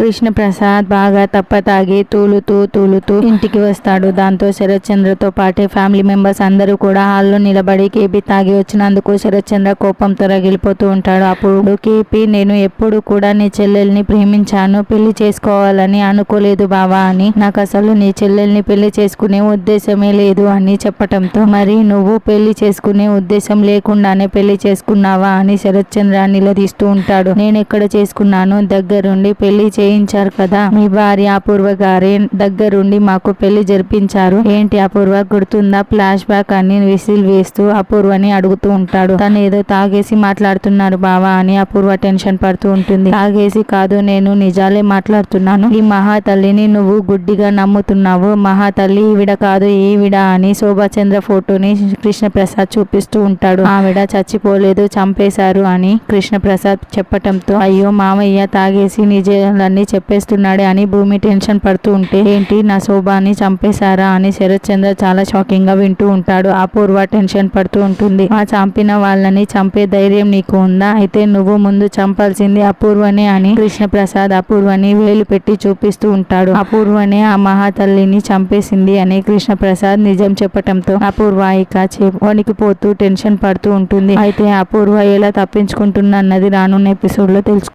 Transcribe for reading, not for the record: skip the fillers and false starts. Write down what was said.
కృష్ణప్రసాద్ బాగా తప్పతాగి తూలుతూ ఇంటికి వస్తాడు. దాంతో శరత్ చంద్రతో పాటే ఫ్యామిలీ మెంబర్స్ అందరూ కూడా హాల్లో నిలబడి కేపీ తాగి వచ్చినందుకు శరత్ చంద్ర కోపంతో రగిలిపోతూ ఉంటాడు. అప్పుడు కేపీ, నేను ఎప్పుడు కూడా నీ చెల్లెల్ని ప్రేమించాను, పెళ్లి చేసుకోవాలని అనుకోలేదు బావా అని, నాకు అసలు నీ చెల్లెల్ని పెళ్లి చేసుకునే ఉద్దేశమే లేదు అని చెప్పటంతో, మరి నువ్వు పెళ్లి చేసుకునే ఉద్దేశం లేకుండానే పెళ్లి చేసుకున్నావా అని శరత్ చంద్ర నిలదీస్తూ ఉంటాడు. నేను ఎక్కడ చేసుకున్నాను, దగ్గరుండి పెళ్లి చేయించారు కదా మీ భార్య అపూర్వ గారే దగ్గరుండి మాకు పెళ్లి జరిపించారు. ఏంటి అపూర్వ గుర్తుందా, ఫ్లాష్ బ్యాక్ అని విసిల్ వేస్తూ అపూర్వని అడుగుతూ ఉంటాడు. తను ఏదో తాగేసి మాట్లాడుతున్నారు బావా అని అపూర్వ టెన్షన్ పడుతూ ఉంటుంది. తాగేసి కాదు, నేను నిజాలే మాట్లాడుతున్నాను. ఈ మహాతల్లిని నువ్వు గుడ్డిగా నమ్ముతున్నావు. మహాతల్లి ఈవిడ కాదు, ఈవిడ అని శోభాచంద్ర ఫోటోని కృష్ణప్రసాద్ చూపిస్తూ ఉంటాడు. ఆవిడ చచ్చిపోలేదు, చంపేశారు అని కృష్ణప్రసాద్ చెప్పటంతో, అయ్యో మామయ్య తాగేసి నిజాలన్నీ చెప్పేస్తున్నాడే అని భూమి టెన్షన్ పడుతూ ఉంటే, ఏంటి నా శోభాని చంపేశారా అని శరత్ చంద్ర చాలా షాకింగ్ గా వింటూ ఉంటాడు. అపూర్వ టెన్షన్ పడుతూ ఉంటుంది. ఆ చంపిన వాళ్ళని చంపే ధైర్యం నీకు ఉందా? అయితే నువ్వు ముందు చంపాల్సింది అపూర్వనే అని కృష్ణప్రసాద్ అపూర్వని వేలు పెట్టి చూపిస్తూ ఉంటాడు. అపూర్వనే ఆ మహాతల్లిని చంపేసింది అని కృష్ణప్రసాద్ నిజం చెప్పటంతో అపూర్వ ఇక వణికిపోతూ టెన్షన్ పడుతూ ఉంటుంది. అయితే అపూర్వ ఎలా తప్పించుకుంటుందన్నది రానున్న ఎపిసోడ్ లో తెలుసు.